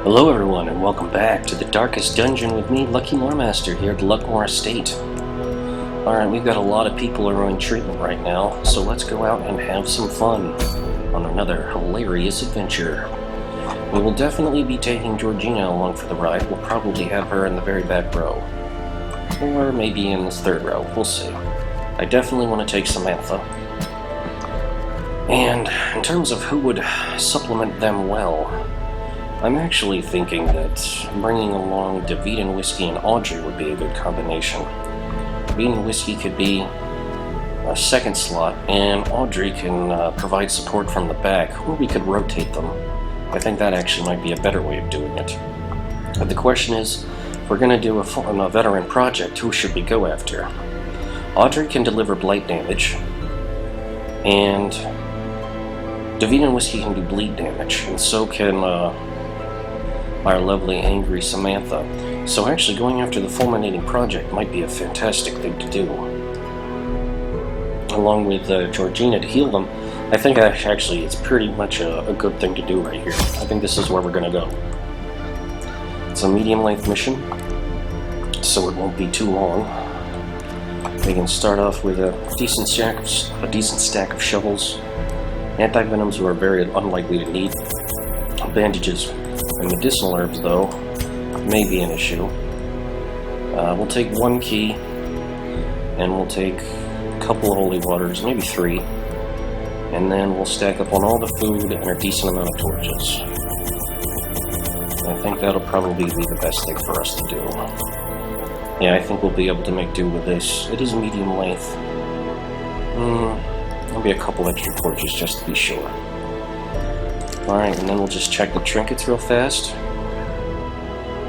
Hello everyone, and welcome back to the Darkest Dungeon with me, LuckyLoremaster, here at the Luckmore Estate. Alright, we've got a lot of people who are in treatment right now, so let's go out and have some fun on another hilarious adventure. We will definitely be taking Georgina along for the ride. We'll probably have her in the very back row. Or maybe in this third row, we'll see. I definitely want to take Samantha. And in terms of who would supplement them well, I'm actually thinking that bringing along David and Whiskey and Audrey would be a good combination. David and Whiskey could be a second slot, and Audrey can provide support from the back, or we could rotate them. I think that actually might be a better way of doing it. But the question is, if we're going to do a veteran project, who should we go after? Audrey can deliver blight damage, and David and Whiskey can do bleed damage, and so can our lovely, angry Samantha. So actually going after the fulminating project might be a fantastic thing to do. Along with Georgina to heal them, I think actually it's pretty much a good thing to do right here. I think this is where we're going to go. It's a medium-length mission, so it won't be too long. We can start off with a decent stack of shovels. Anti-venoms we are very unlikely to need. Bandages and medicinal herbs, though, may be an issue. We'll take one key, and we'll take a couple of holy waters, maybe 3, and then we'll stack up on all the food and a decent amount of torches. I think that'll probably be the best thing for us to do. Yeah, I think we'll be able to make do with this. It is medium length. Maybe a couple extra torches just to be sure. Alright, and then we'll just check the trinkets real fast.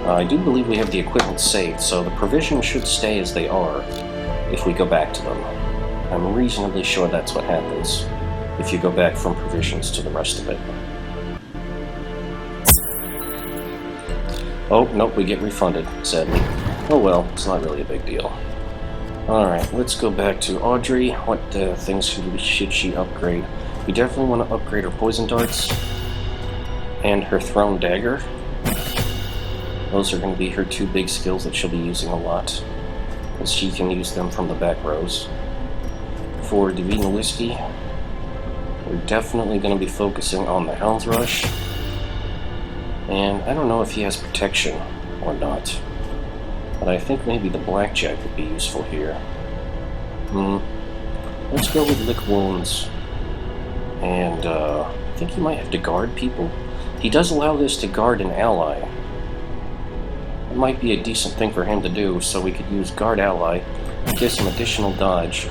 I do believe we have the equipment saved, so the provisions should stay as they are if we go back to them. I'm reasonably sure that's what happens if you go back from provisions to the rest of it. Oh, nope, we get refunded, sadly. Oh well, it's not really a big deal. Alright, let's go back to Audrey. What things should she upgrade? We definitely want to upgrade her poison darts and her thrown dagger. Those are going to be her 2 big skills that she'll be using a lot, as she can use them from the back rows. For David and Whiskey, we're definitely going to be focusing on the Hound's Rush, and I don't know if he has protection or not, but I think maybe the Blackjack would be useful here. Let's go with Lick Wounds, and I think he might have to guard people. He does allow this to guard an ally. It might be a decent thing for him to do, so we could use guard ally, give some additional dodge,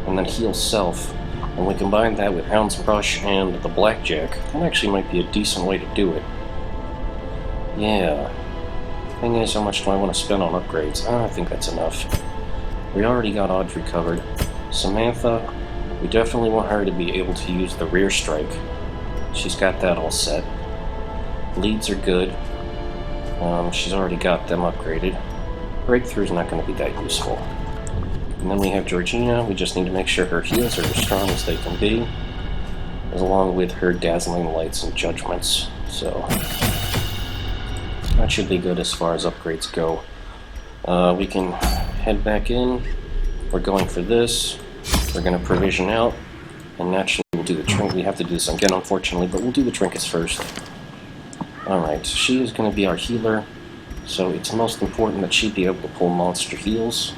and then heal self. And we combine that with Hound's Rush and the Blackjack. That actually might be a decent way to do it. Yeah. Thing is, how much do I want to spend on upgrades? I think that's enough. We already got Audrey covered. Samantha, we definitely want her to be able to use the rear strike. She's got that all set. Leads are good. She's already got them upgraded. Breakthrough's not going to be that useful. And then we have Georgina. We just need to make sure her heals are as strong as they can be, along with her dazzling lights and judgments. So that should be good as far as upgrades go. We can head back in. We're going for this. We're going to provision out, and naturally we'll do the trinket. We have to do this again, unfortunately, but we'll do the trinkets first. Alright, she is going to be our healer, so it's most important that she be able to pull monster heals.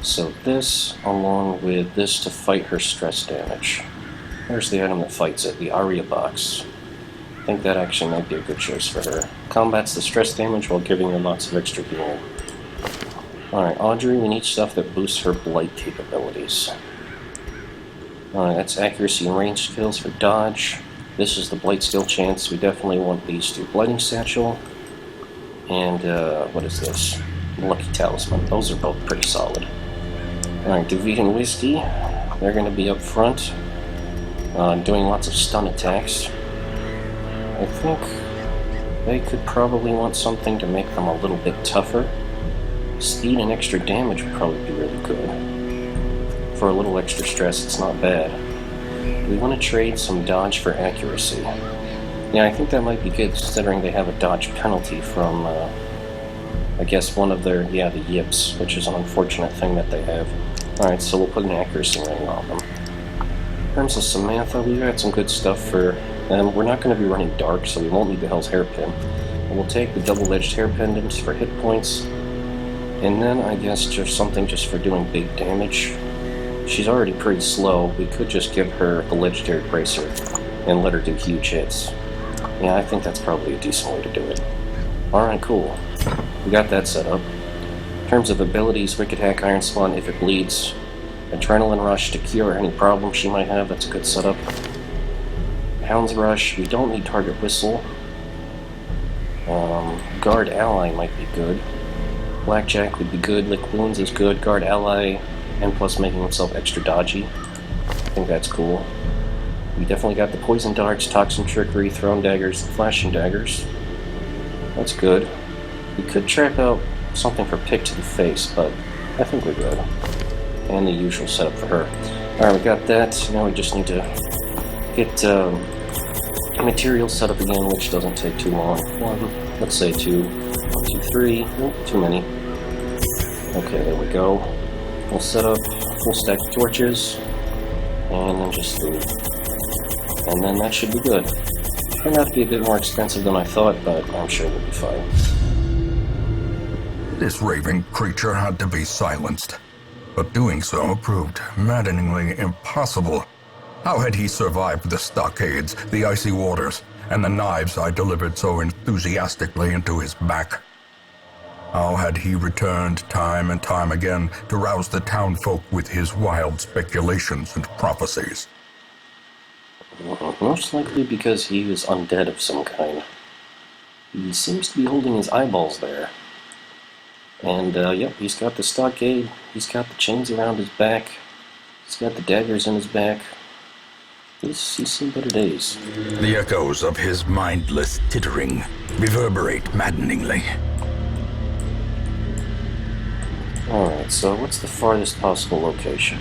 So this, along with this to fight her stress damage. There's the item that fights it, the Aria box. I think that actually might be a good choice for her. Combats the stress damage while giving her lots of extra healing. Alright, Audrey, we need stuff that boosts her blight capabilities. Alright, that's accuracy and range skills for dodge. This is the blight skill chance. We definitely want these 2. Blighting satchel. And, what is this? Lucky talisman. Those are both pretty solid. Alright, David and Whiskey. They're going to be up front, doing lots of stun attacks. I think they could probably want something to make them a little bit tougher. Speed and extra damage would probably be really good. For a little extra stress, it's not bad. We want to trade some dodge for accuracy. Yeah, I think that might be good, considering they have a dodge penalty from, I guess, one of their, the yips, which is an unfortunate thing that they have. Alright, so we'll put an accuracy rating on them. In terms of Samantha, we've got some good stuff for them. We're not going to be running dark, so we won't need the Hell's Hairpin. And we'll take the double-edged hair pendants for hit points, and then I guess just something just for doing big damage. She's already pretty slow. We could just give her the legendary bracer and let her do huge hits. Yeah, I think that's probably a decent way to do it. Alright, cool. We got that set up. In terms of abilities, Wicked Hack, Iron Spawn if it bleeds. Adrenaline Rush to cure any problem she might have, that's a good setup. Hound's Rush, we don't need Target Whistle. Guard Ally might be good. Blackjack would be good, Lick Wounds is good, Guard Ally, and plus making himself extra dodgy. I think that's cool. We definitely got the Poison Darts, Toxin Trickery, Thrown Daggers, Flashing Daggers. That's good. We could trap out something for Pick to the Face, but I think we're good. And the usual setup for her. Alright, we got that. Now we just need to get material set up again, which doesn't take too long. Let's say 2. 1, 2, 3. Oh, too many. Okay, there we go. We'll set up a full stack of torches, and then just food. And then that should be good. Turned out to be a bit more expensive than I thought, but I'm sure we'll be fine. This raving creature had to be silenced, but doing so proved maddeningly impossible. How had he survived the stockades, the icy waters, and the knives I delivered so enthusiastically into his back? How had he returned time and time again to rouse the townfolk with his wild speculations and prophecies? Most likely because he was undead of some kind. He seems to be holding his eyeballs there. And, yep, he's got the stockade, he's got the chains around his back, he's got the daggers in his back. He's seen better days. The echoes of his mindless tittering reverberate maddeningly. Alright, so what's the farthest possible location?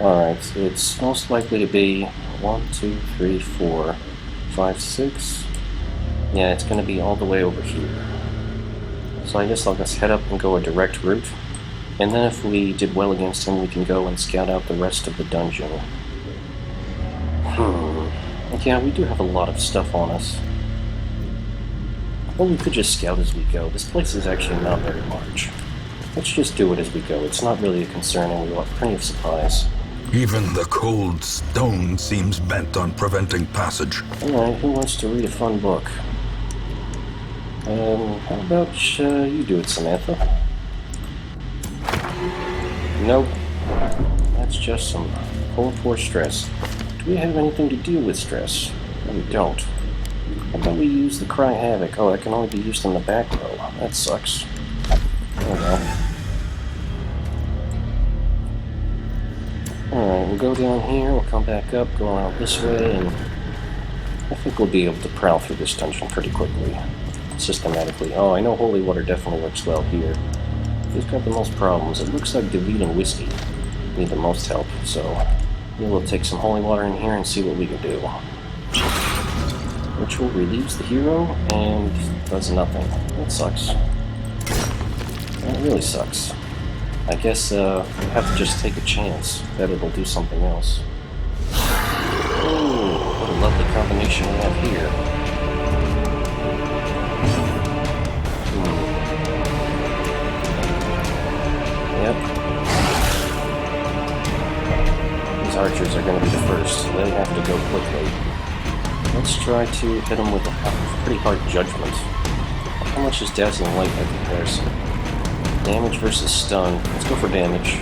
Alright, it's most likely to be 1, 2, 3, 4, 5, 6. Yeah, it's going to be all the way over here. So I guess I'll just head up and go a direct route. And then if we did well against him, we can go and scout out the rest of the dungeon. Yeah, we do have a lot of stuff on us. Well, we could just scout as we go. This place is actually not very large. Let's just do it as we go. It's not really a concern, and we have plenty of supplies. Even the cold stone seems bent on preventing passage. Alright, who wants to read a fun book? How about you do it, Samantha? Nope. That's just some cold pour stress. Do we have anything to do with stress? No, we don't. How about we use the Cry Havoc? Oh, that can only be used in the back row. That sucks. Oh well. Alright, we'll go down here, we'll come back up, go around this way, and I think we'll be able to prowl through this dungeon pretty quickly. Systematically. Oh, I know Holy Water definitely works well here. Who's got the most problems? It looks like David and Whiskey need the most help, so we'll take some Holy Water in here and see what we can do. Ritual relieves the hero and does nothing. That sucks. That really sucks. I guess we'll have to just take a chance that it'll do something else. Ooh, what a lovely combination we have here. Yep. These archers are going to be the first, so they have to go quickly. Let's try to hit them with a pretty hard judgment. How much is Dazzling Light by comparison? Damage versus stun. Let's go for damage.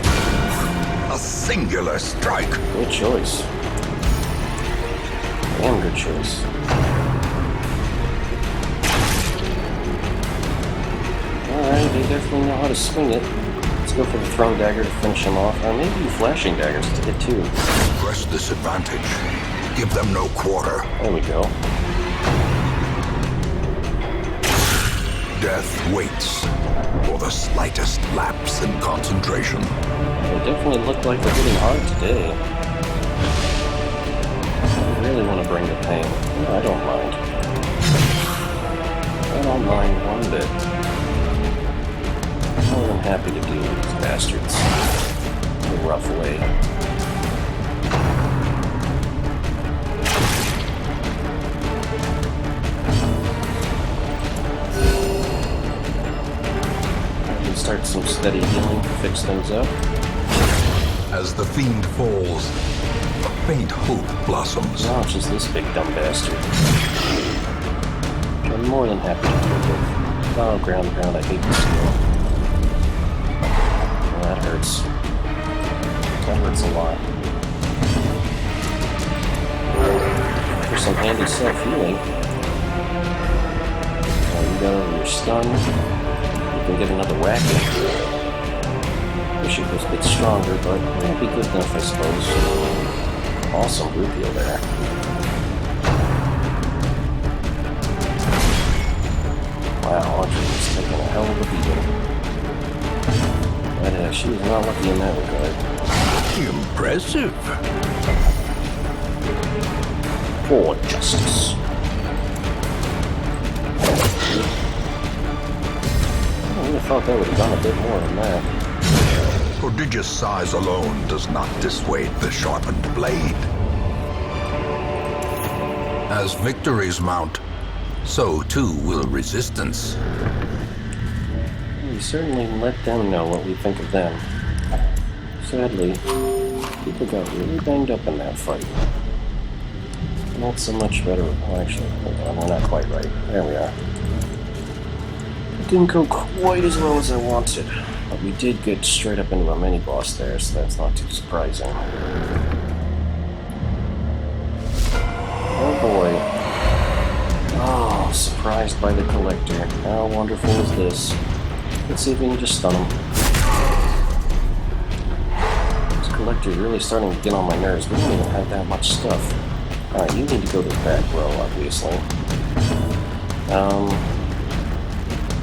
A singular strike. Good choice. Damn good choice. Alright, they definitely know how to swing it. Let's go for the Thrown Dagger to finish him off. Or maybe Flashing Daggers to hit too. Press this advantage. Give them no quarter. There we go. Death waits for the slightest lapse in concentration. They definitely look like they're hitting hard today. I really want to bring the pain. No, I don't mind. don't mind one bit. I'm more than happy to deal with these bastards the rough way. Start some steady healing to fix things up. As the fiend falls, a faint hope blossoms. Now it's just this big dumb bastard. I'm more than happy to deal with. Oh, ground, I hate this skill. Oh, that hurts. That hurts a lot. For some handy self-healing. You got over your stun. You can get another whack in. Wish it was a bit stronger, but it'll be good enough, I suppose. Awesome root heal there. Wow, Audrey was taking a hell of a beating. But she was not lucky in that regard. Impressive. For justice. I thought that would have done a bit more than that. Prodigious size alone does not dissuade the sharpened blade. As victories mount, so too will resistance. We certainly let them know what we think of them. Sadly, people got really banged up in that fight. Not so much better. Well, actually, hold on, we're not quite right. There we are. Didn't go quite as well as I wanted, but we did get straight up into a mini-boss there, so that's not too surprising. Oh boy. Oh, surprised by the collector. How wonderful is this? Let's see if we can just stun him. This collector's really starting to get on my nerves. We don't even have that much stuff. Alright, you need to go to the back row, obviously.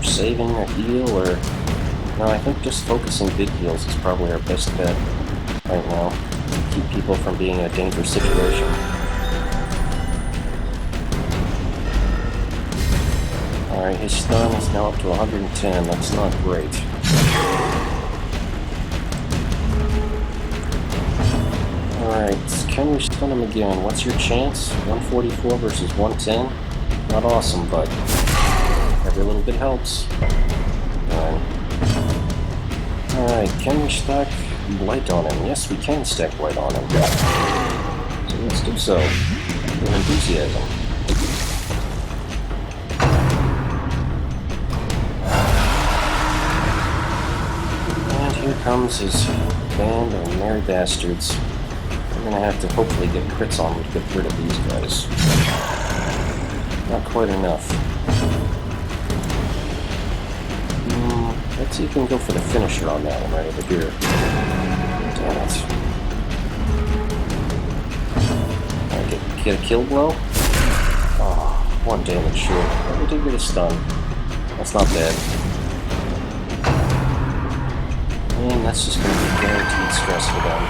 Saving a heal, or... No, I think just focusing big heals is probably our best bet right now. Keep people from being in a dangerous situation. Alright, his stun is now up to 110. That's not great. Alright, can we stun him again? What's your chance? 144 versus 110? Not awesome, but... every little bit helps. Alright, can we stack blight on him? Yes, we can stack blight on him. So let's do so. With enthusiasm. And here comes his band of merry bastards. We're gonna have to hopefully get crits on them to get rid of these guys. Not quite enough. Let's see if we can go for the finisher on that one right over here. Damn it. Alright, get a kill blow? Oh, 1 damage short. But we did get a stun. That's not bad. And that's just going to be guaranteed stress for them.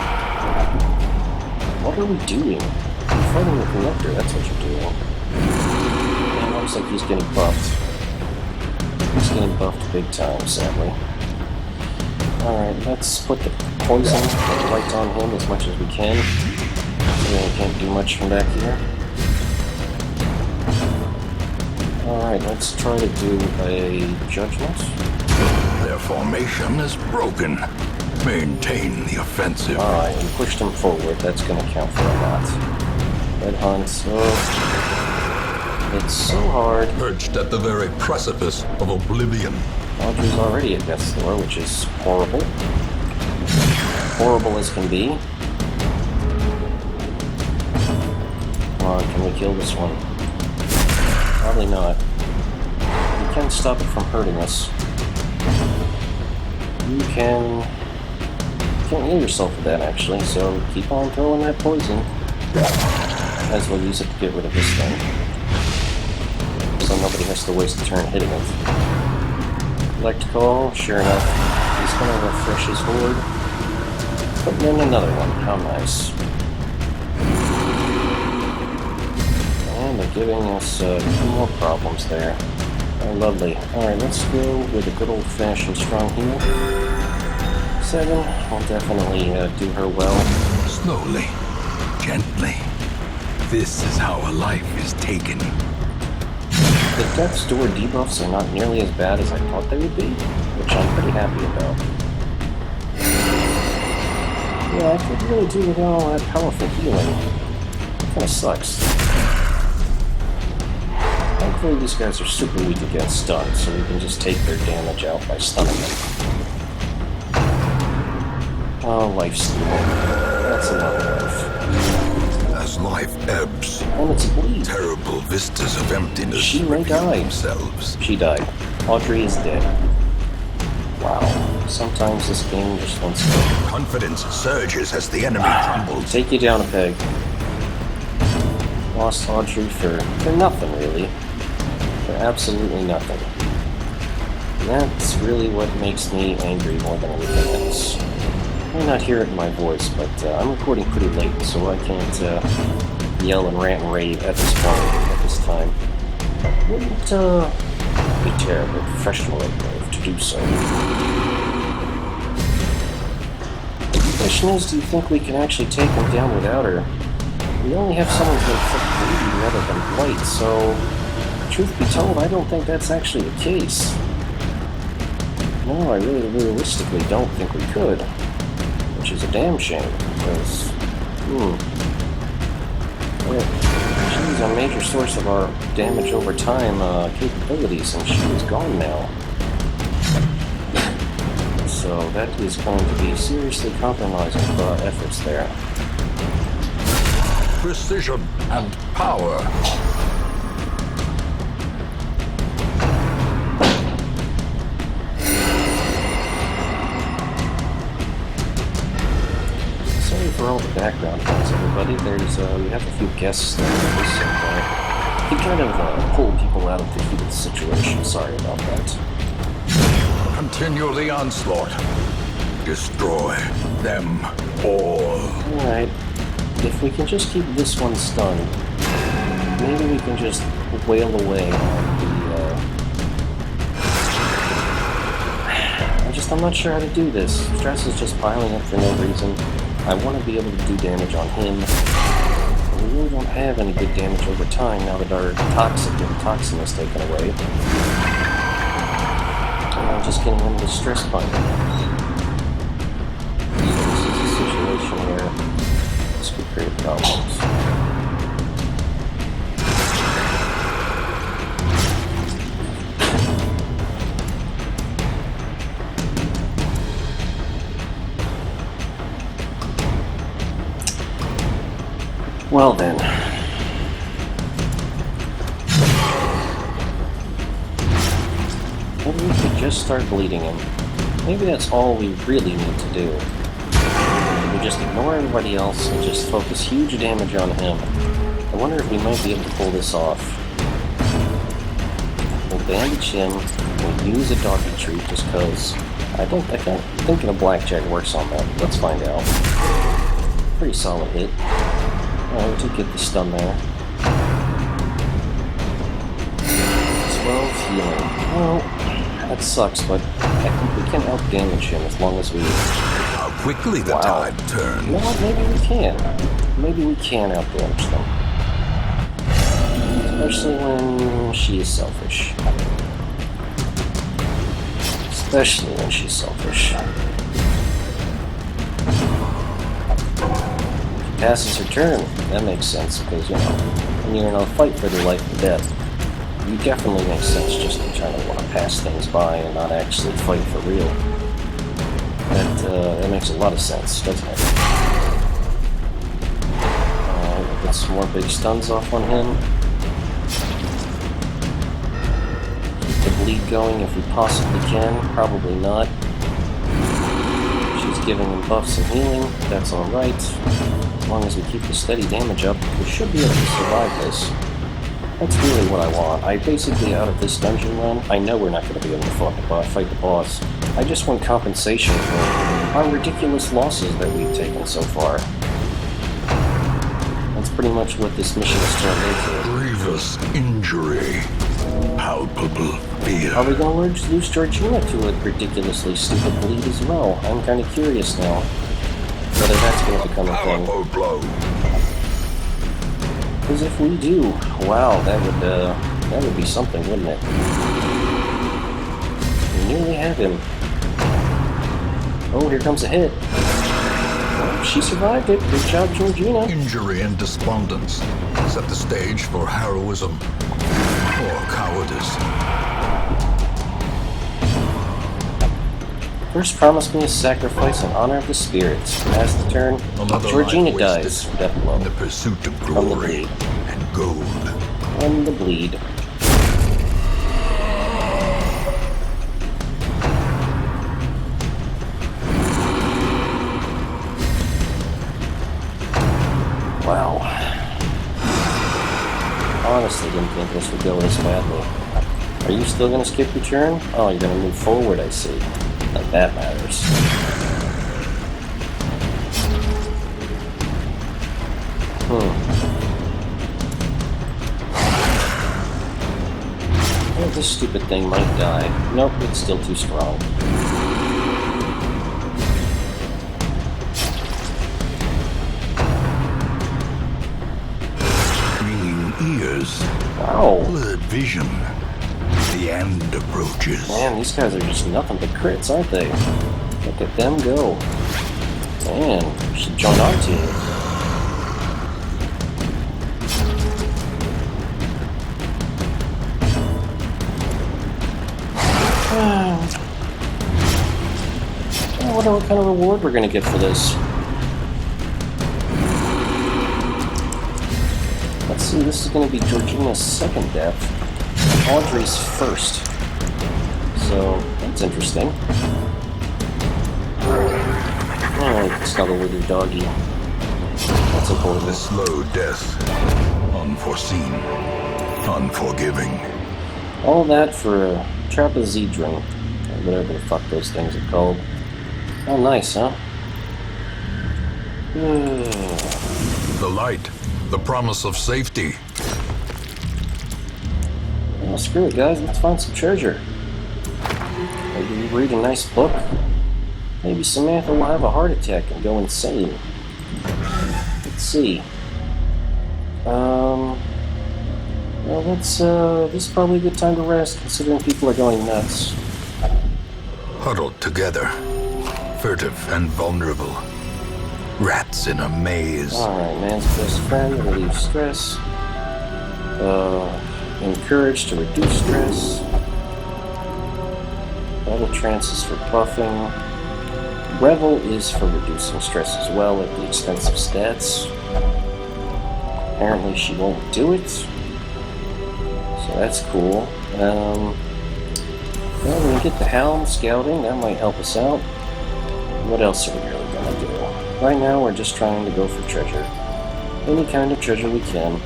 What are we doing? You're fighting the collector, that's what you're doing. And it looks like he's getting buffed. He's getting buffed big time, sadly. Alright, let's put the poison right on him as much as we can. We really can't do much from back here. Alright, let's try to do a judgment. Their formation is broken. Maintain the offensive. Alright, we pushed him forward. That's going to count for a lot. Red Hunt, oh... it's so hard. Perched at the very precipice of oblivion. Audrey's already at death's door, which is horrible. Horrible as can be. Come on, can we kill this one? Probably not. We can stop it from hurting us. You can't heal yourself with that, actually, so keep on throwing that poison. Might as well use it to get rid of this thing. So nobody has to waste a turn hitting it. Collect call, sure enough, he's gonna refresh his horde. But then another one, how nice. And they're giving us 2 more problems there. Oh, lovely. Alright, let's go with a good old-fashioned strong heal. 7 will definitely do her well. Slowly, gently. This is how a life is taken. The death's door debuffs are not nearly as bad as I thought they would be, which I'm pretty happy about. Yeah, I could really do without all that powerful healing. It kinda sucks. Thankfully, these guys are super weak against stun, so we can just take their damage out by stunning them. Oh, life steal. That's another life. As life ebbs, And it's a bleed. terrible vistas of emptiness She may reveal die. themselves. She died. Audrey is dead. Wow. Sometimes this game just wants to Confidence surges as the enemy crumbles. take you down a peg. Lost Audrey for nothing, really. For absolutely nothing. And that's really what makes me angry more than anything else. You may not hear it in my voice, but I'm recording pretty late, so I can't yell and rant and rave at this point, at this time. Wouldn't be terribly professional of me to do so. The question is, do you think we can actually take him down without her? We only have someone to inflict bleed rather than blight, so truth be told, I don't think that's actually the case. No, I really realistically don't think we could. Which is a damn shame, because, she's a major source of our damage over time capabilities, and she is gone now. So that is going to be seriously compromising for our efforts there. Precision and power. Sorry for all the background noise, everybody. We have a few guests there, and we kind of pull people out of the heated situation. Sorry about that. Continue the onslaught. Destroy them all. Alright. If we can just keep this one stunned, maybe we can just wail away on the, I'm not sure how to do this. Stress is just piling up for no reason. I want to be able to do damage on him. We really don't have any good damage over time now that our toxin is taken away. And I'm just getting into the stress bind. This is a situation where this could create problems. Well then. Maybe we could just start bleeding him. Maybe that's all we really need to do. We just ignore everybody else and just focus huge damage on him. I wonder if we might be able to pull this off. We'll bandage him, we'll use a doggy treat just cause I can't think a blackjack works on that. Let's find out. Pretty solid hit. We did get the stun there. 12 healing. Well, that sucks, but I think we can out-damage him as long as we... How quickly the tide turns. You know what, maybe we can. Maybe we can out-damage them. Especially when she is selfish. Especially when she's selfish. Passes her turn. That makes sense, because, you know, when you're in a fight for their life and death, you definitely make sense just to try to want to pass things by and not actually fight for real. That makes a lot of sense, doesn't it? Alright, we'll get some more big stuns off on him. Keep the bleed going if we possibly can. Probably not. She's giving him buffs and healing. That's alright. As long as we keep the steady damage up, we should be able to survive this. That's really what I want. I basically, out of this dungeon run, I know we're not going to be able to fight the boss. I just want compensation for our ridiculous losses that we've taken so far. That's pretty much what this mission has turned into. Grievous injury. palpable fear. Are we going to lose Georgina to a ridiculously stupid bleed as well? I'm kind of curious now whether that's going to become a thing. Powerful blow. Because if we do, wow, that would be something, wouldn't it? We nearly have him. Oh, here comes a hit. Oh, she survived it. Good job, Georgina. Injury and despondence set the stage for heroism or cowardice. First, promise me a sacrifice in honor of the spirits. Pass the turn. Another Georgina life dies. wasted Death blow. in the pursuit of From the glory bleed. and gold. From the bleed. Wow. Honestly, didn't think this would go this badly. Are you still going to skip your turn? Oh, you're going to move forward, I see. Like that matters. Oh, this stupid thing might die. Nope, it's still too strong. Ringing ears. Wow. Blurred vision. The end approaches. Man, these guys are just nothing but crits, aren't they? Look at them go. Man, we should join our team. I wonder what kind of reward we're going to get for this. Let's see, this is going to be Georgina's second death. Audrey's first. So, that's interesting. Oh, snuggle with your doggy. That's important. The slow death. Unforeseen. Unforgiving. All that for a trapezoedron. Or whatever the fuck those things are called. Oh, nice, huh? The light. The promise of safety. Well, screw it, guys. Let's find some treasure. Maybe read a nice book. Maybe Samantha will have a heart attack and go insane. Let's see. Well, this is probably a good time to rest, considering people are going nuts. Huddled together. Furtive and vulnerable. Rats in a maze. Alright, man's best friend, relieve stress. Encourage to reduce stress. Battle trance is for buffing. Revel is for reducing stress as well at the expense of stats. Apparently she won't do it. So that's cool. Well, we can get the Helm scouting, that might help us out. What else are we really gonna do? Right now we're just trying to go for treasure. Any kind of treasure we can.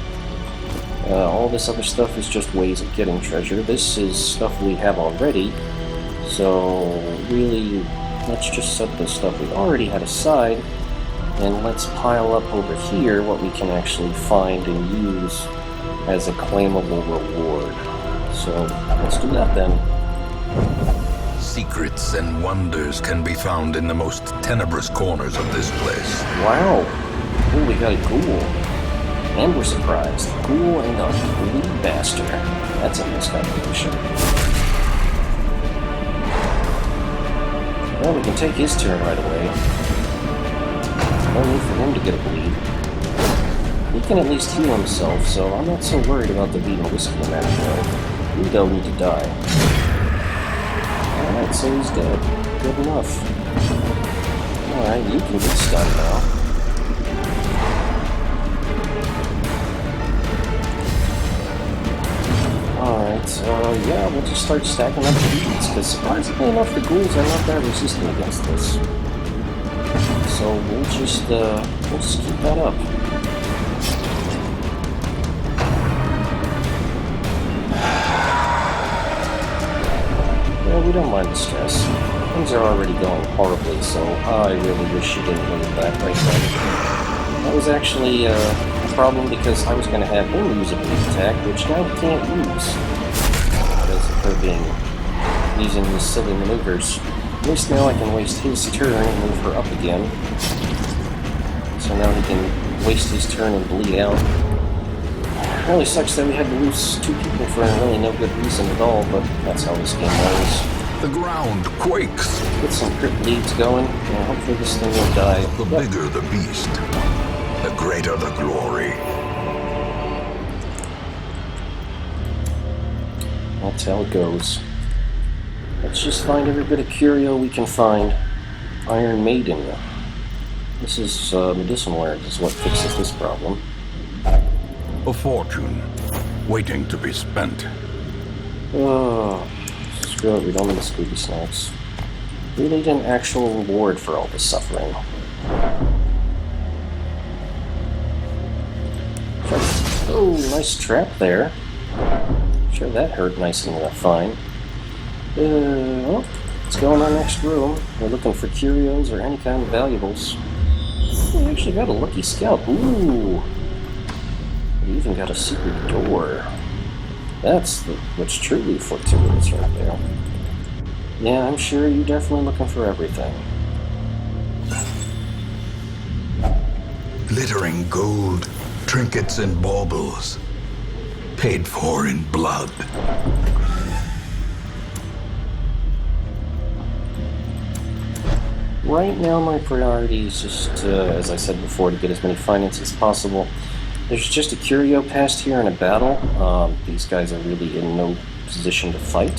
All this other stuff is just ways of getting treasure. This is stuff we have already. So really, let's just set the stuff we already had aside, and let's pile up over here what we can actually find and use as a claimable reward. So let's do that then. Secrets and wonders can be found in the most tenebrous corners of this place. Wow! Oh, we got a ghoul. And we're surprised. Ghoul and a bleed bastard. That's a nice combination. Well, we can take his turn right away. No need for him to get a bleed. He can at least heal himself, so I'm not so worried about the beat and whiskey match, though. We don't need to die. Alright, so he's dead. Good enough. Alright, you can get stunned now. Alright, yeah, we'll just start stacking up the beats, because surprisingly enough, the ghouls are not that resistant against this. So we'll just keep that up. Well, we don't mind the stress. Things are already going horribly, so I really wish you didn't leave that right then. That was actually a problem because I was going to have him use a bleed attack, which now he can't use. using these silly maneuvers. At least now I can waste his turn and move her up again. So now he can waste his turn and bleed out. It really sucks that we had to lose 2 people for really no good reason at all, but that's how this game goes. The ground quakes. Get some crit bleeds going, and hopefully this thing will die. The bigger the beast, the greater the glory. That's how it goes. Let's just find every bit of curio we can find. Iron Maiden. This is medicinal herbs is what fixes this problem. A fortune, waiting to be spent. Oh, screw it, we don't need the Scooby Snacks. We need an actual reward for all this suffering. Oh, nice trap there. Sure, that hurt nice and fine. Well, let's go in our next room. We're looking for curios or any kind of valuables. We actually got a lucky scalp. Ooh! We even got a secret door. That's what's truly fortuitous right there. Yeah, I'm sure you're definitely looking for everything. Glittering gold, trinkets and baubles, paid for in blood. Right now, my priority is just, as I said before, to get as many finances as possible. There's just a curio past here in a battle. These guys are really in no position to fight,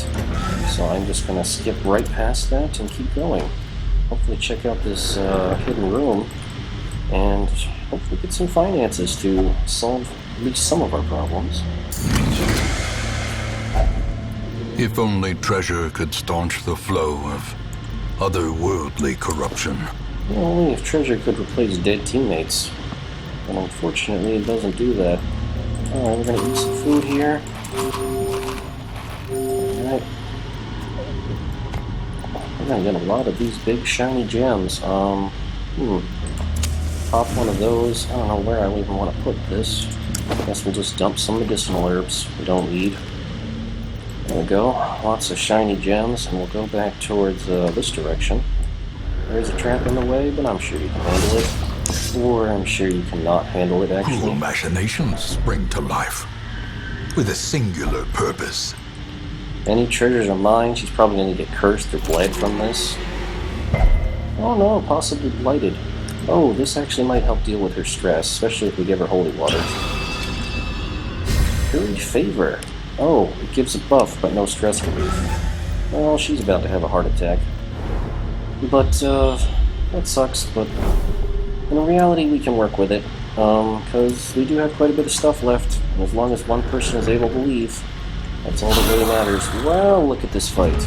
so I'm just going to skip right past that and keep going. Hopefully check out this hidden room, and hopefully get some finances to solve at least some of our problems. If only treasure could staunch the flow of otherworldly corruption. Well, only if treasure could replace dead teammates. And unfortunately, it doesn't do that. Alright, we're gonna eat some food here. Alright. We're gonna get a lot of these big shiny gems. Pop one of those. I don't know where I even want to put this. I guess we'll just dump some medicinal herbs we don't need. There we go. Lots of shiny gems, and we'll go back towards this direction. There's a trap in the way, but I'm sure you can handle it. Or I'm sure you cannot handle it, actually. Cruel machinations spring to life with a singular purpose. Any treasures are mine. She's probably going to get cursed or bled from this. Oh no, possibly blighted. Oh, this actually might help deal with her stress, especially if we give her holy water. Curry favor. Oh, it gives a buff, but no stress relief. Well, she's about to have a heart attack. But, that sucks, but in reality, we can work with it, because we do have quite a bit of stuff left, and as long as one person is able to leave, that's all that really matters. Wow, look at this fight.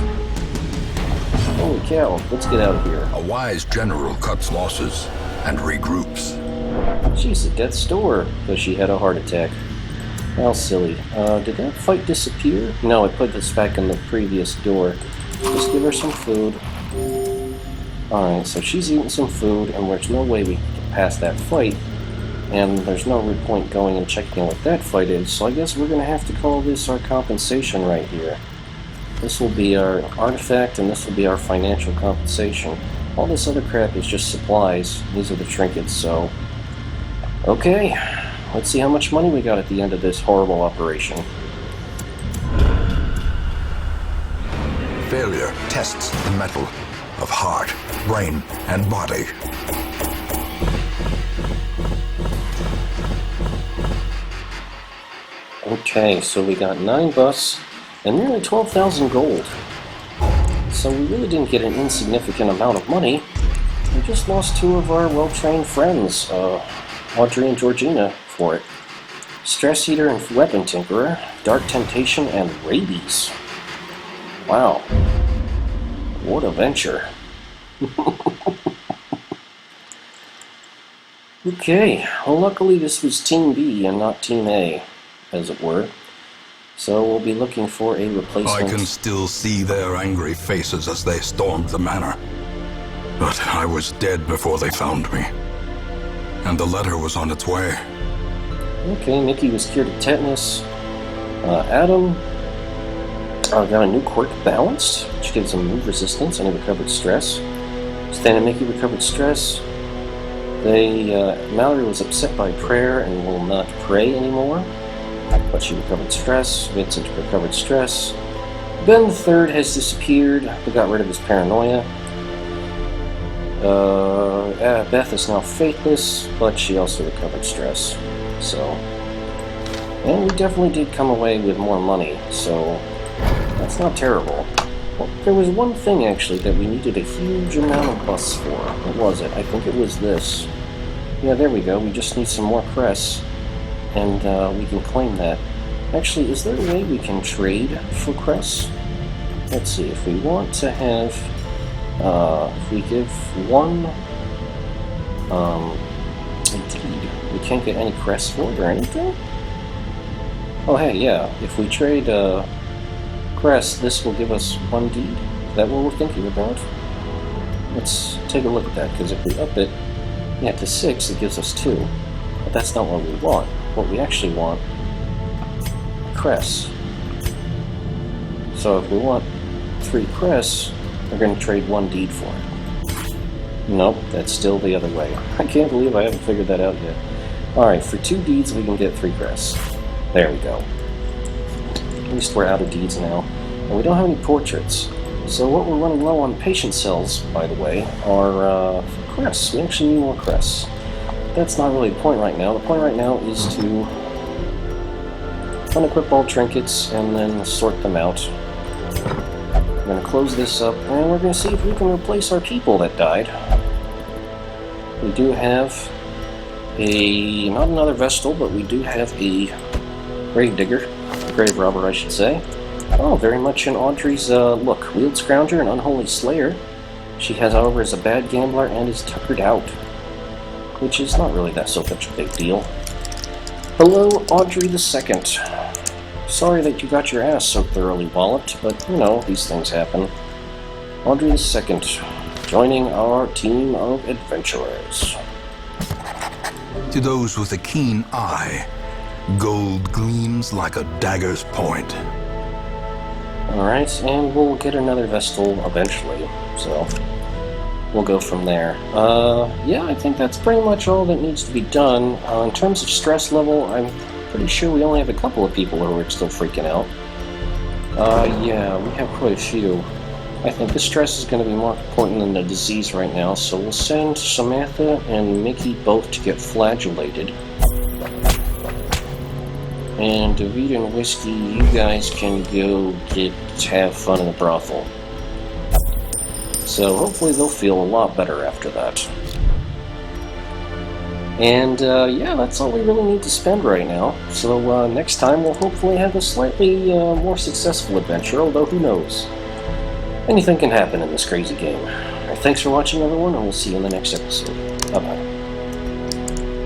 Holy cow, let's get out of here. A wise general cuts losses and regroups. She's at death's door, because she had a heart attack. How silly. Did that fight disappear? No, it put this back in the previous door. Just give her some food. Alright, so she's eating some food, and there's no way we can get past that fight. And there's no real point going and checking what that fight is, so I guess we're going to have to call this our compensation right here. This will be our artifact, and this will be our financial compensation. All this other crap is just supplies. These are the trinkets, so... Okay, let's see how much money we got at the end of this horrible operation. Failure tests the metal of heart, brain, and body. Okay, so we got 9 bucks and nearly 12,000 gold. So we really didn't get an insignificant amount of money. We just lost 2 of our well-trained friends, Audrey and Georgina, for it. Stress Eater and Weapon Tinkerer, Dark Temptation, and Rabies. Wow. What a venture. Okay, well luckily this was Team B and not Team A, as it were. So we'll be looking for a replacement. I can still see their angry faces as they stormed the manor. But I was dead before they found me. And the letter was on its way. Okay, Nikki was cured of tetanus. Adam Got a new quirk, Balanced, which gives them move resistance and recovered stress. Stan and Mickey recovered stress. Mallory was upset by prayer and will not pray anymore, but she recovered stress. Vincent recovered stress. Ben the Third has disappeared, but got rid of his paranoia. Beth is now faithless, but she also recovered stress. So, and we definitely did come away with more money, so that's not terrible. Well, there was one thing, actually, that we needed a huge amount of busts for. What was it? I think it was this. Yeah, there we go. We just need some more crests, and we can claim that. Actually, is there a way we can trade for crests? Let's see. If we want to have... if we give one a deed, we can't get any crests for it or anything? Oh, hey, yeah. If we trade crest, this will give us one deed. Is that what we're thinking about? Let's take a look at that, because if we up it to 6, it gives us 2. But that's not what we want. What we actually want, crests. So if we want 3 crests, we're going to trade 1 deed for it. Nope, that's still the other way. I can't believe I haven't figured that out yet. Alright, for 2 deeds we can get 3 crests. There we go. At least we're out of deeds now. And we don't have any portraits. So what we're running low on patient cells, by the way, are crests. We actually need more crests. That's not really the point right now. The point right now is to unequip all trinkets and then sort them out. We're going to close this up, and we're going to see if we can replace our people that died. We do have not another Vestal, but we do have a Gravedigger. Grave robber, I should say. Oh, very much in Audrey's look. Wheeled Scrounger and Unholy Slayer. She has, however, is a bad gambler and is tuckered out, which is not really that so much a big deal. Hello, Audrey the Second. Sorry that you got your ass so thoroughly walloped, but, you know, these things happen. Audrey the Second, joining our team of adventurers. To those with a keen eye, gold gleams like a dagger's point. Alright, and we'll get another Vestal eventually, so we'll go from there. Yeah, I think that's pretty much all that needs to be done. In terms of stress level, I'm pretty sure we only have a couple of people who are still freaking out. Yeah, we have quite a few. I think the stress is going to be more important than the disease right now, so we'll send Samantha and Mickey both to get flagellated. And David and Whiskey, you guys can go have fun in the brothel. So hopefully they'll feel a lot better after that. And yeah, that's all we really need to spend right now. So next time we'll hopefully have a slightly more successful adventure, although who knows. Anything can happen in this crazy game. Thanks for watching, everyone, and we'll see you in the next episode. Bye-bye.